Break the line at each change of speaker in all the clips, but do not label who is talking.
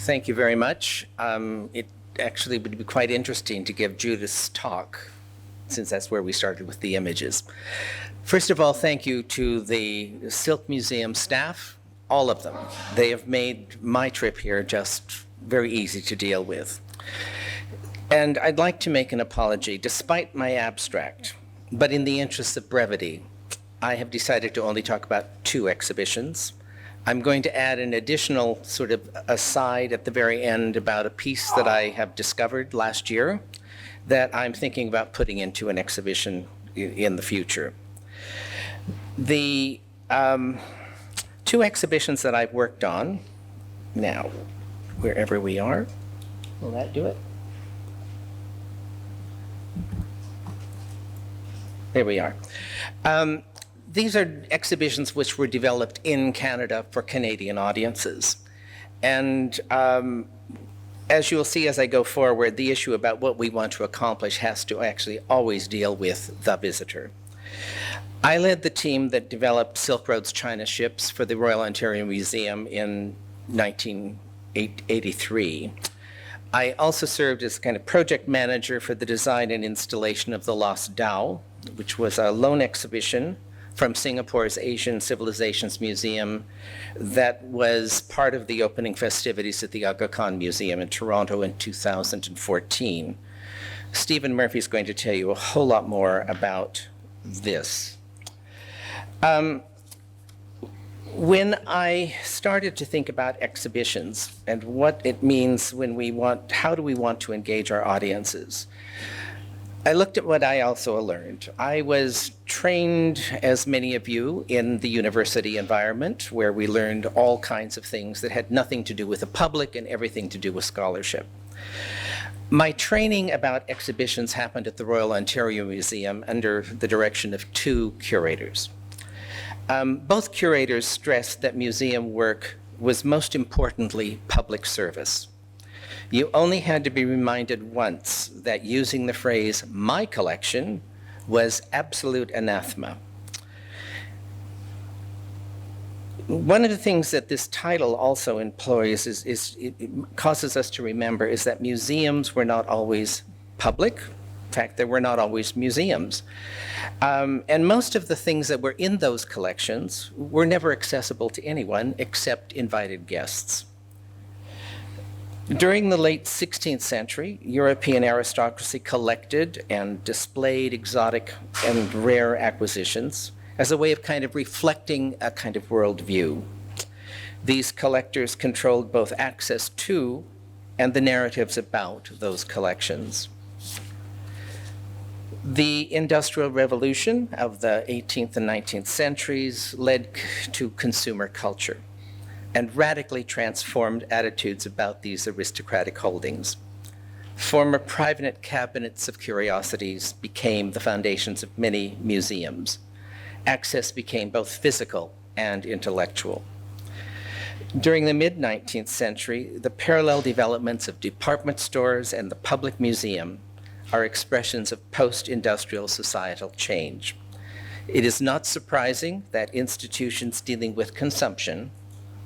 Thank you very much. It actually would be quite interesting to give Judith's talk, since that's where we started with the images. First of all, thank you to the Silk Museum staff, all of them. They have made my trip here just very easy to deal with. And I'd like to make an apology, despite my abstract, but in the interest of brevity, I have decided to only talk about 2 exhibitions. I'm going to add an additional sort of aside at the very end about a piece that I have discovered last year that I'm thinking about putting into an exhibition in the future. The 2 exhibitions that I've worked on, now, wherever we are, will that do it? There we are. These are exhibitions which were developed in Canada for Canadian audiences. And as you'll see as I go forward, the issue about what we want to accomplish has to actually always deal with the visitor. I led the team that developed Silk Road's China ships for the Royal Ontario Museum in 1983. I also served as kind of project manager for the design and installation of the Lost Dao, which was a loan exhibition from Singapore's Asian Civilizations Museum that was part of the opening festivities at the Aga Khan Museum in Toronto in 2014. Stephen Murphy is going to tell you a whole lot more about this. When I started to think about exhibitions and what it means when how do we want to engage our audiences, I looked at what I also learned. I was trained, as many of you, in the university environment where we learned all kinds of things that had nothing to do with the public and everything to do with scholarship. My training about exhibitions happened at the Royal Ontario Museum under the direction of 2 curators. Both curators stressed that museum work was most importantly public service. You only had to be reminded once that using the phrase, "my collection," was absolute anathema. One of the things that this title also employs it causes us to remember is that museums were not always public. In fact, there were not always museums. And most of the things that were in those collections were never accessible to anyone except invited guests. During the late 16th century, European aristocracy collected and displayed exotic and rare acquisitions as a way of kind of reflecting a kind of worldview. These collectors controlled both access to and the narratives about those collections. The Industrial Revolution of the 18th and 19th centuries led to consumer culture and radically transformed attitudes about these aristocratic holdings. Former private cabinets of curiosities became the foundations of many museums. Access became both physical and intellectual. During the mid-19th century, the parallel developments of department stores and the public museum are expressions of post-industrial societal change. It is not surprising that institutions dealing with consumption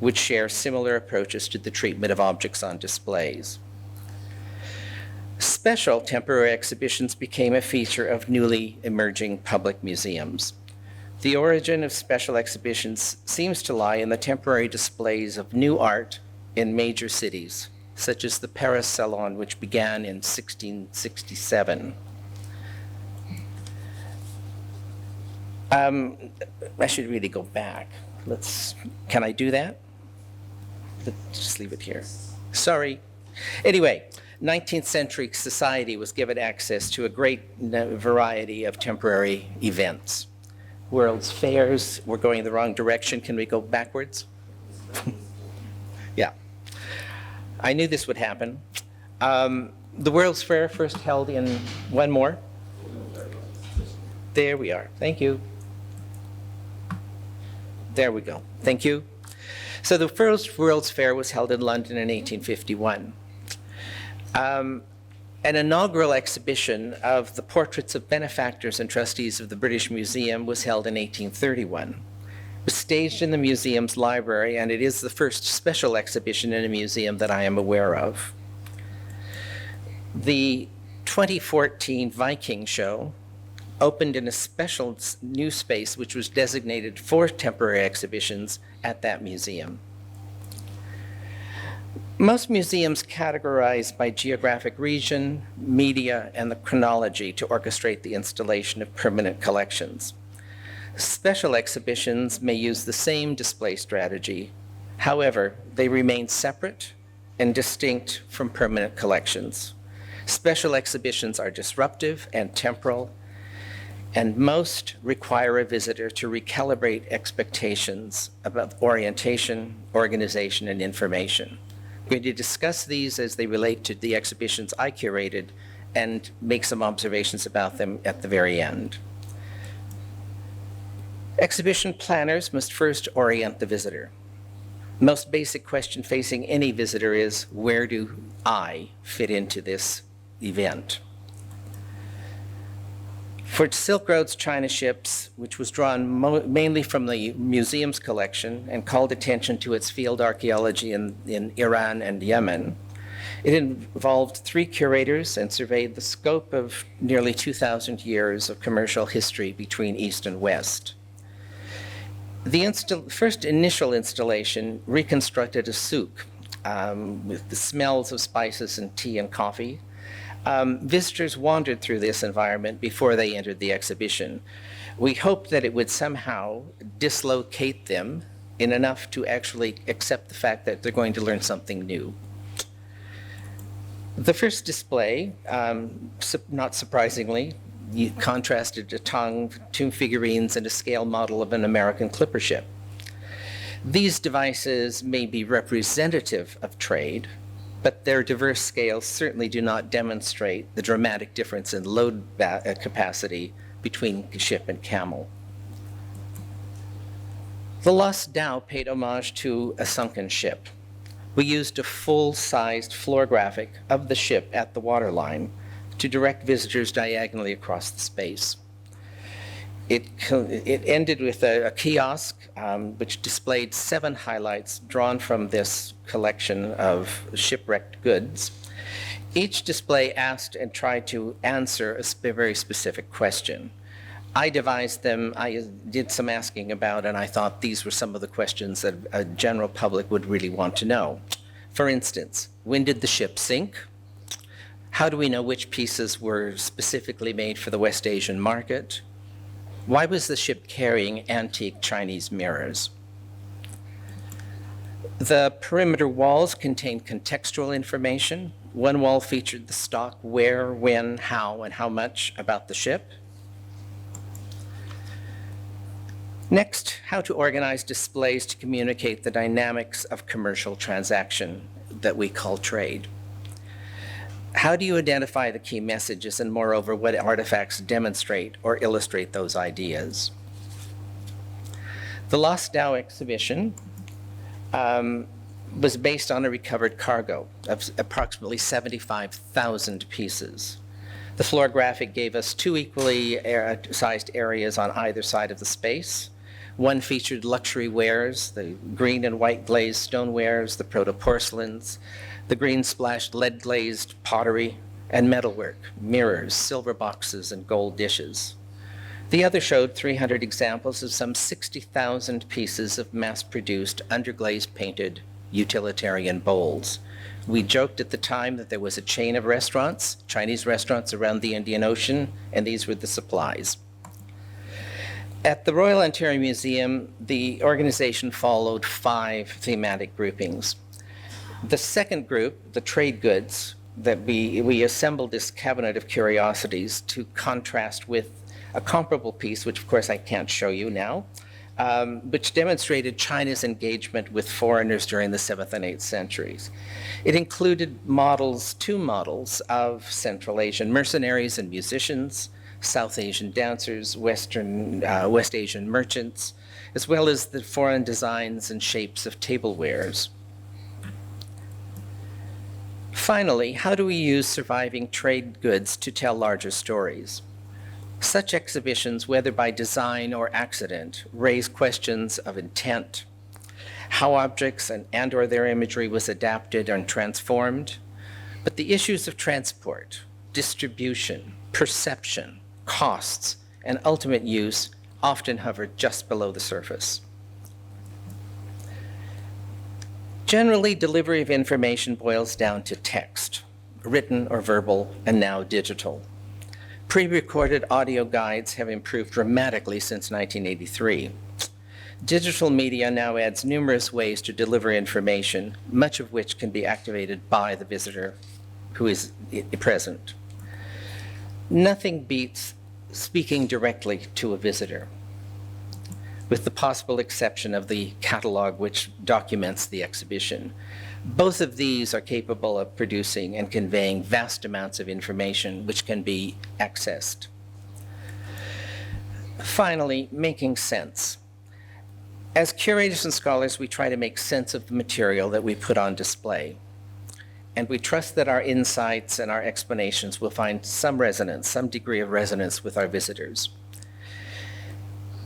would share similar approaches to the treatment of objects on displays. Special temporary exhibitions became a feature of newly emerging public museums. The origin of special exhibitions seems to lie in the temporary displays of new art in major cities, such as the Paris Salon, which began in 1667. I should really go back. Can I do that? Let's just leave it here. Sorry. Anyway, 19th century society was given access to a great variety of temporary events. World's fairs, we're going in the wrong direction. Can we go backwards? Yeah. I knew this would happen. The World's Fair first held in one more. There we are. Thank you. There we go. Thank you. So the first World's Fair was held in London in 1851. An inaugural exhibition of the portraits of benefactors and trustees of the British Museum was held in 1831. was staged in the museum's library, and it is the first special exhibition in a museum that I am aware of. The 2014 Viking show opened in a special new space which was designated for temporary exhibitions at that museum. Most museums categorize by geographic region, media, and the chronology to orchestrate the installation of permanent collections. Special exhibitions may use the same display strategy. However, they remain separate and distinct from permanent collections. Special exhibitions are disruptive and temporal, and most require a visitor to recalibrate expectations about orientation, organization, and information. I'm going to discuss these as they relate to the exhibitions I curated and make some observations about them at the very end. Exhibition planners must first orient the visitor. Most basic question facing any visitor is, where do I fit into this event? For Silk Road's China ships, which was drawn mainly from the museum's collection and called attention to its field archaeology in Iran and Yemen, it involved 3 curators and surveyed the scope of nearly 2,000 years of commercial history between East and West. The first initial installation reconstructed a souk with the smells of spices and tea and coffee. Visitors wandered through this environment before they entered the exhibition. We hoped that it would somehow dislocate them in enough to actually accept the fact that they're going to learn something new. The first display, not surprisingly, contrasted a tongue, 2 figurines, and a scale model of an American clipper ship. These devices may be representative of trade, but their diverse scales certainly do not demonstrate the dramatic difference in load capacity between ship and camel. The Lost Dhow paid homage to a sunken ship. We used a full-sized floor graphic of the ship at the waterline to direct visitors diagonally across the space. It ended with a kiosk which displayed 7 highlights drawn from this collection of shipwrecked goods. Each display asked and tried to answer a very specific question. I devised them, I did some asking about, and I thought these were some of the questions that a general public would really want to know. For instance, when did the ship sink? How do we know which pieces were specifically made for the West Asian market? Why was the ship carrying antique Chinese mirrors? The perimeter walls contained contextual information. One wall featured the stock, where, when, how, and how much about the ship. Next, how to organize displays to communicate the dynamics of commercial transaction that we call trade. How do you identify the key messages, and moreover, what artifacts demonstrate or illustrate those ideas? The Lost Dhow exhibition was based on a recovered cargo of approximately 75,000 pieces. The floor graphic gave us 2 equally sized areas on either side of the space. One featured luxury wares, the green and white glazed stonewares, the proto-porcelains, the green splashed lead glazed pottery, and metalwork, mirrors, silver boxes, and gold dishes. The other showed 300 examples of some 60,000 pieces of mass-produced, underglazed painted utilitarian bowls. We joked at the time that there was a chain of restaurants, Chinese restaurants around the Indian Ocean, and these were the supplies. At the Royal Ontario Museum, the organization followed 5 thematic groupings. The second group, the trade goods, that we assembled this cabinet of curiosities to contrast with a comparable piece, which of course I can't show you now, which demonstrated China's engagement with foreigners during the 7th and 8th centuries. It included 2 models of Central Asian mercenaries and musicians, South Asian dancers, West Asian merchants, as well as the foreign designs and shapes of tablewares. Finally, how do we use surviving trade goods to tell larger stories? Such exhibitions, whether by design or accident, raise questions of intent, how objects and/or their imagery was adapted and transformed, but the issues of transport, distribution, perception, costs, and ultimate use often hover just below the surface. Generally, delivery of information boils down to text, written or verbal, and now digital. Pre-recorded audio guides have improved dramatically since 1983. Digital media now adds numerous ways to deliver information, much of which can be activated by the visitor who is present. Nothing beats speaking directly to a visitor, with the possible exception of the catalog which documents the exhibition. Both of these are capable of producing and conveying vast amounts of information which can be accessed. Finally, making sense. As curators and scholars, we try to make sense of the material that we put on display. And we trust that our insights and our explanations will find some resonance, some degree of resonance with our visitors.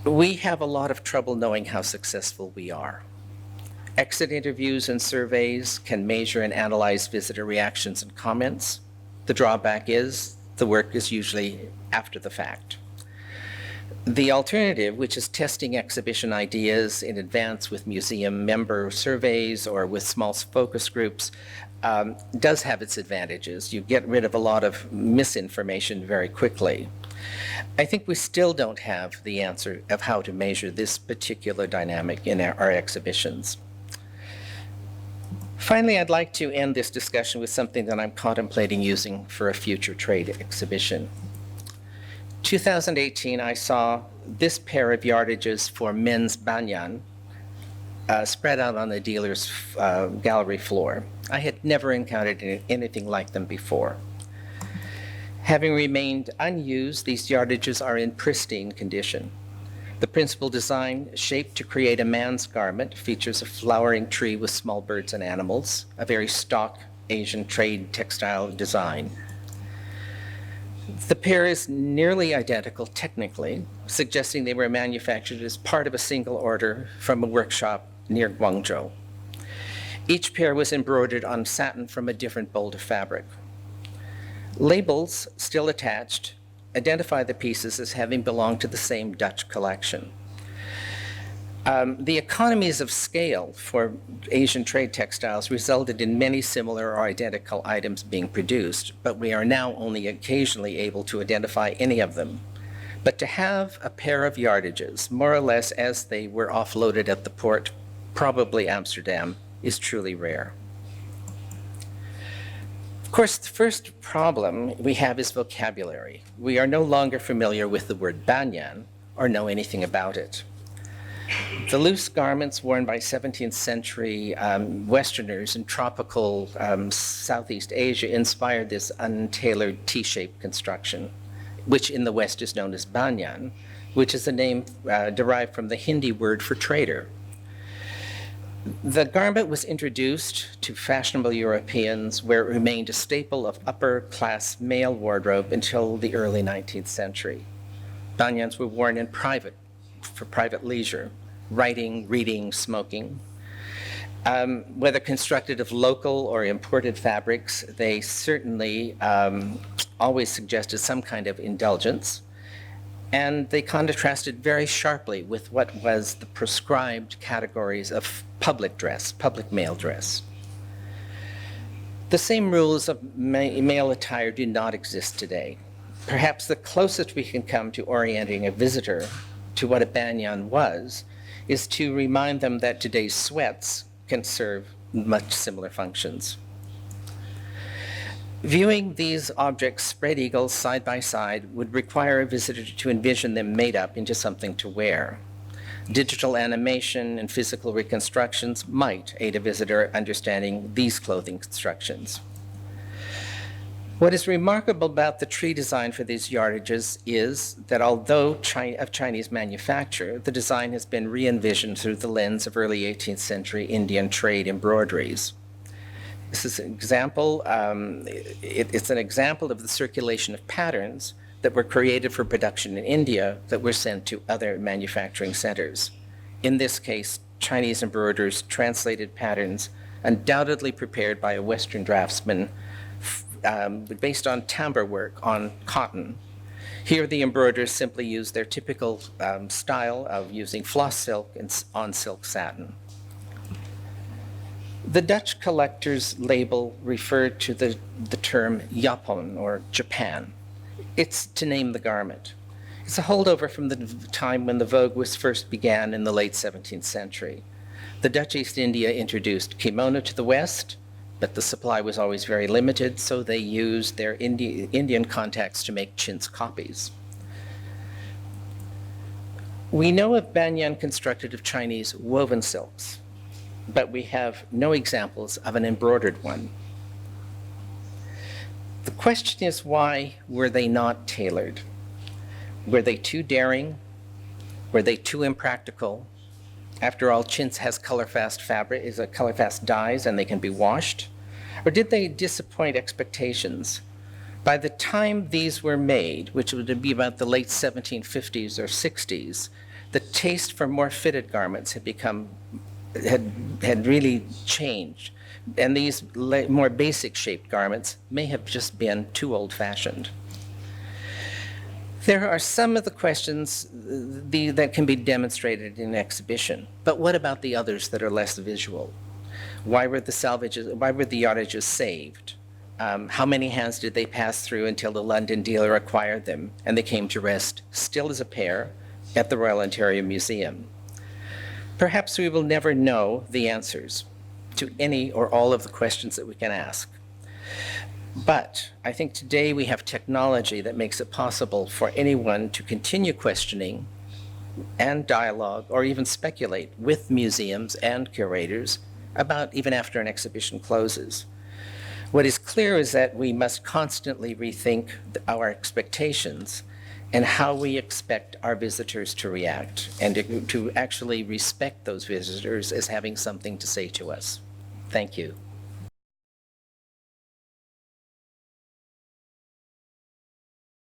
We have a lot of trouble knowing how successful we are. Exit interviews and surveys can measure and analyze visitor reactions and comments. The drawback is the work is usually after the fact. The alternative, which is testing exhibition ideas in advance with museum member surveys or with small focus groups, does have its advantages. You get rid of a lot of misinformation very quickly. I think we still don't have the answer of how to measure this particular dynamic in our exhibitions. Finally, I'd like to end this discussion with something that I'm contemplating using for a future trade exhibition. 2018, I saw this pair of yardages for men's banyan spread out on the dealer's gallery floor. I had never encountered anything like them before. Having remained unused, these yardages are in pristine condition. The principal design, shaped to create a man's garment, features a flowering tree with small birds and animals, a very stock Asian trade textile design. The pair is nearly identical technically, suggesting they were manufactured as part of a single order from a workshop near Guangzhou. Each pair was embroidered on satin from a different bolt of fabric. Labels, still attached, identify the pieces as having belonged to the same Dutch collection. The economies of scale for Asian trade textiles resulted in many similar or identical items being produced, but we are now only occasionally able to identify any of them. But to have a pair of yardages, more or less as they were offloaded at the port, probably Amsterdam, is truly rare. Of course, the first problem we have is vocabulary. We are no longer familiar with the word banyan or know anything about it. The loose garments worn by 17th century Westerners in tropical Southeast Asia inspired this untailored T-shaped construction, which in the West is known as banyan, which is a name derived from the Hindi word for trader. The garment was introduced to fashionable Europeans where it remained a staple of upper-class male wardrobe until the early 19th century. Banyans were worn in private, for private leisure, writing, reading, smoking. Whether constructed of local or imported fabrics, they certainly always suggested some kind of indulgence, and they contrasted very sharply with what was the prescribed categories of public dress, public male dress. The same rules of male attire do not exist today. Perhaps the closest we can come to orienting a visitor to what a banyan was is to remind them that today's sweats can serve much similar functions. Viewing these objects spread eagle side by side would require a visitor to envision them made up into something to wear. Digital animation and physical reconstructions might aid a visitor understanding these clothing constructions. What is remarkable about the tree design for these yardages is that although of Chinese manufacture, the design has been re-envisioned through the lens of early 18th century Indian trade embroideries. This is an example, it's an example of the circulation of patterns that were created for production in India that were sent to other manufacturing centers. In this case, Chinese embroiderers translated patterns undoubtedly prepared by a Western draftsman based on timbre work on cotton. Here, the embroiderers simply used their typical style of using floss silk on silk satin. The Dutch collector's label referred to the term Japon, or Japan. It's to name the garment. It's a holdover from the time when the vogue was first began in the late 17th century. The Dutch East India introduced kimono to the West, but the supply was always very limited, so they used their Indian contacts to make chintz copies. We know of banyan constructed of Chinese woven silks, but we have no examples of an embroidered one. The question is, why were they not tailored? Were they too daring? Were they too impractical? After all, chintz has color-fast dyes, and they can be washed. Or did they disappoint expectations? By the time these were made, which would be about the late 1750s or 60s, the taste for more fitted garments had really changed. And these more basic shaped garments may have just been too old-fashioned. There are some of the questions that can be demonstrated in an exhibition, but what about the others that are less visual? Why were the yardages saved? How many hands did they pass through until the London dealer acquired them and they came to rest, still as a pair, at the Royal Ontario Museum? Perhaps we will never know the answers to any or all of the questions that we can ask. But I think today we have technology that makes it possible for anyone to continue questioning and dialogue, or even speculate with museums and curators about even after an exhibition closes. What is clear is that we must constantly rethink our expectations and how we expect our visitors to react, and to actually respect those visitors as having something to say to us. Thank you.